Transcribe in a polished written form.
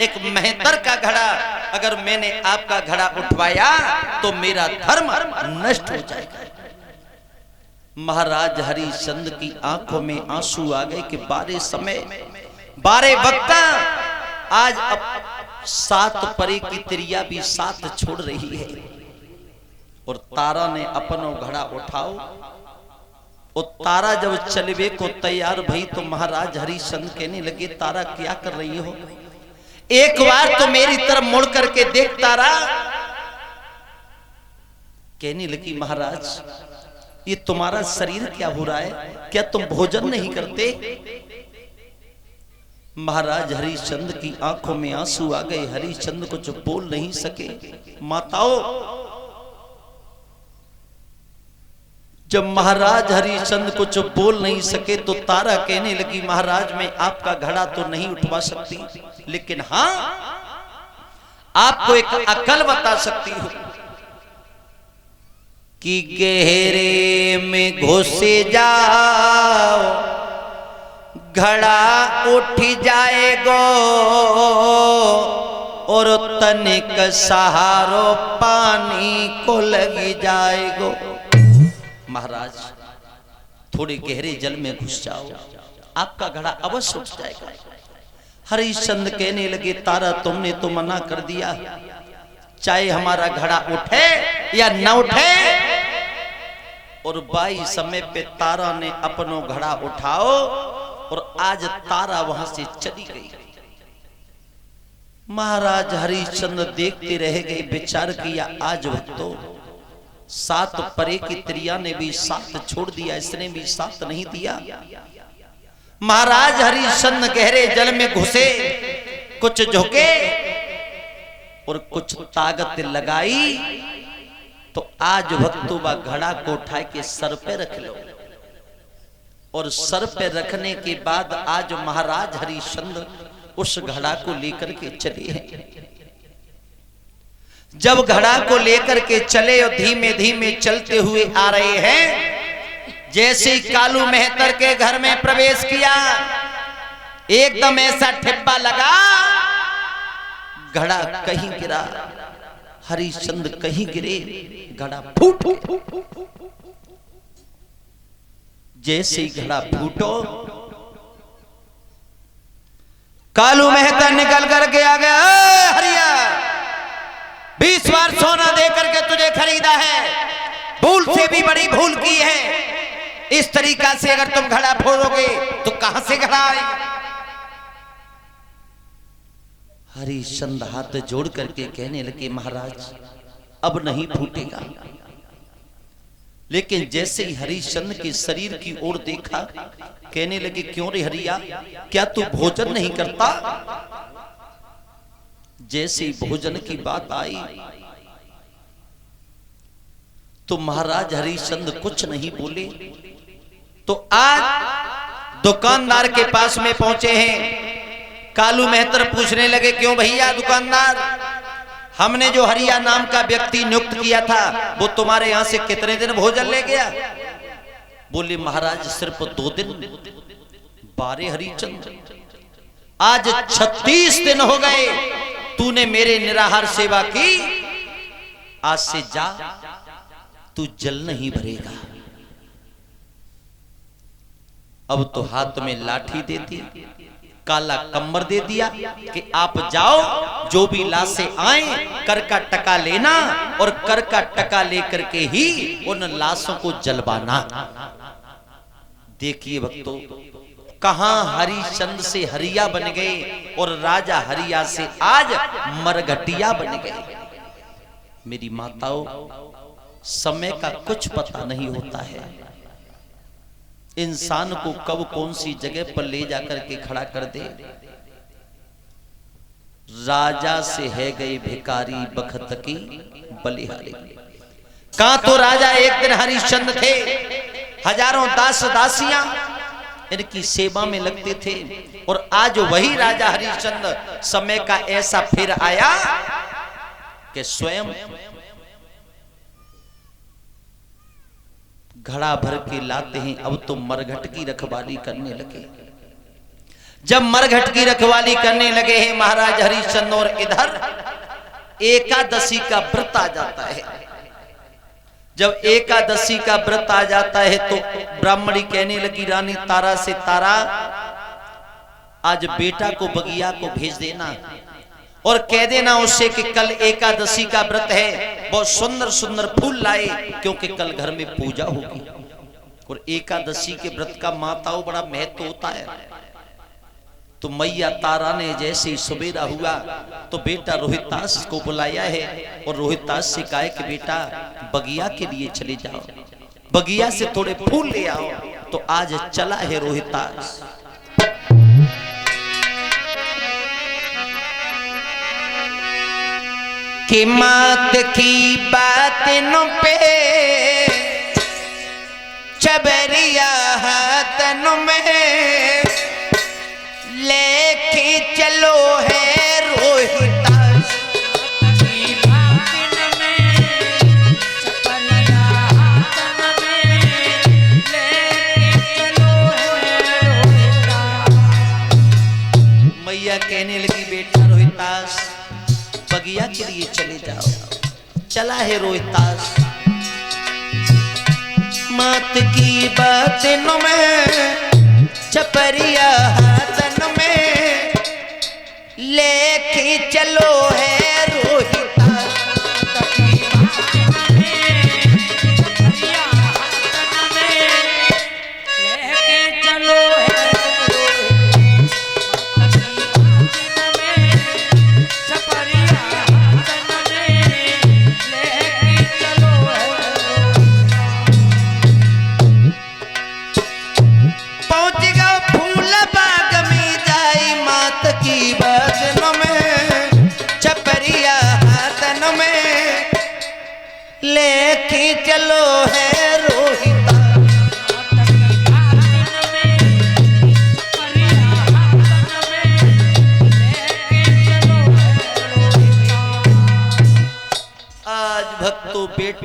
एक मेहतर का घड़ा अगर मैंने आपका घड़ा उठवाया तो मेरा धर्म नष्ट हो जाएगा। महाराज हरिश्चंद्र की आंखों में आंसू आ गए कि बारे समय बारे वक्ता आज अब सात परे की त्रिया भी साथ छोड़ रही है और तारा ने अपनो घड़ा उठाओ। और तारा जब चलवे को तैयार भई तो महाराज हरिश्चंद्र कहने लगे तारा क्या कर रही हो, एक बार तो मेरी तरफ मुड़ करके देख तारा। कहने लगी महाराज ये तुम्हारा शरीर क्या हो रहा है, क्या तुम भोजन नहीं करते। महाराज हरिश्चंद्र की आंखों में आंसू आ गए। हरिश्चंद्र कुछ बोल नहीं सके। माताओं, जब महाराज हरिश्चंद्र कुछ बोल नहीं सके तो तारा कहने लगी महाराज मैं आपका घड़ा तो नहीं उठवा सकती, लेकिन हां आपको एक अकल बता सकती हूं कि गहरे में घुस जाओ घड़ा उठ जाएगो और तनिक सहारो पानी को लग जाएगो। महाराज थोड़े गहरे जल में घुस जाओ, आपका घड़ा अवश्य उठ जाएगा। हरिश्चंद्र कहने लगे तारा तुमने तो मना कर दिया, चाहे हमारा घड़ा उठे या न उठे। और बाई समय पे तारा ने अपनो घड़ा उठाओ और आज तारा वहां से चली गई। महाराज हरिश्चंद्र देखते रह गए, विचार किया आज भक्तों सात परे की त्रिया ने भी साथ छोड़ दिया, इसने भी साथ नहीं दिया। महाराज हरिश्चंद्र गहरे जल में घुसे, कुछ झुके और कुछ ताकत लगाई तो आज भक्तों बा घड़ा को उठा के सर पे रख लो। और सर पे रखने के बाद आज महाराज हरिश्चंद्र उस घड़ा को लेकर के चले हैं। जब घड़ा को लेकर के चले और धीमे धीमे चलते हुए आ रहे हैं, जैसे ही कालू मेहतर के घर में प्रवेश किया एकदम ऐसा ठिब्बा लगा, घड़ा कहीं गिरा, हरिश्चंद्र कहीं गिरे, घड़ा फूट। जैसे ही घड़ा फूटो कालू मेहता निकल करके आ गया, हरिया 20 बार सोना दे करके तुझे खरीदा है, भूल से भी बड़ी भूल की है, इस तरीका से अगर तुम घड़ा फोड़ोगे तो कहां से घड़ा आएगा। हरिश्चंद्र हाथ जोड़ करके कहने लगे महाराज अब नहीं फूटेगा। लेकिन जैसे ही हरिश्चंद्र के शरीर की ओर देखा, कहने लगे क्यों रे हरिया, क्या तू भोजन नहीं करता। जैसे ही भोजन की बात आई तो महाराज हरिश्चंद्र कुछ नहीं बोले। तो आज दुकानदार के पास में पहुंचे हैं। कालू मेहतर पूछने लगे क्यों भैया दुकानदार, हमने जो हरिया नाम का व्यक्ति नियुक्त किया था वो तुम्हारे यहां से कितने दिन भोजन ले गया। बोले महाराज सिर्फ 2 दिन। बारे हरिश्चंद्र आज 36 दिन हो गए तूने मेरे निराहार सेवा की, आज से जा तू जल नहीं भरेगा। अब तो हाथ में लाठी दे दी, काला कम्बर दे दिया कि आप जाओ, जो भी लाशें आए कर का टका लेना और कर का टका लेकर के ही उन लाशों को जलवाना। देखिए भक्तों, कहां हरिश्चंद्र से हरिया बन गए और राजा हरिया से आज मरघटिया बन गए। मेरी माताओं, समय का कुछ पता नहीं होता है, इंसान को कब कौन सी जगह पर ले जाकर के खड़ा कर दे। राजा से है गई भिखारी बखत की बलिहारी। कहां तो राजा एक दिन हरिश्चंद्र थे, हजारों दास दासियां इनकी सेवा में लगते थे, और आज वही राजा हरिश्चंद्र समय का ऐसा फिर आया कि स्वयं घड़ा भर के लाते हैं। अब तो मरघट की रखवाली करने लगे। जब मरघट की रखवाली करने लगे हैं महाराज हरिश्चंद्र और इधर एकादशी का व्रत आ जाता है। जब एकादशी का व्रत आ जाता है तो ब्राह्मणी कहने लगी रानी तारा से, तारा आज बेटा को बगिया को भेज देना और कह देना उससे कि कल एकादशी का व्रत है, बहुत सुंदर सुंदर फूल लाए क्योंकि कल घर में पूजा होगी। और एकादशी के व्रत का माताओं बड़ा महत्व होता है। तो मैया तारा ने जैसे ही सवेरा हुआ तो बेटा रोहितास को बुलाया है और रोहितास से कहा कि बेटा बगिया के लिए चले जाओ, बगिया से थोड़े फूल ले आओ। तो आज चला है रोहितास। कि मात की बातों पे चबरिया हाथन में लेके चलो है रोहितास। की बातों में चबरिया हाथन में लेके चलो है रोहितास। मैया कहने लगी बेटा रोहितास बगिया के लिए चले जाओ। चला है रोहितास। मात की बातों में चपरिया हाथन में लेके चलो है रोहितास। लेके चलो है रोहितास। आज भक्तों बेटा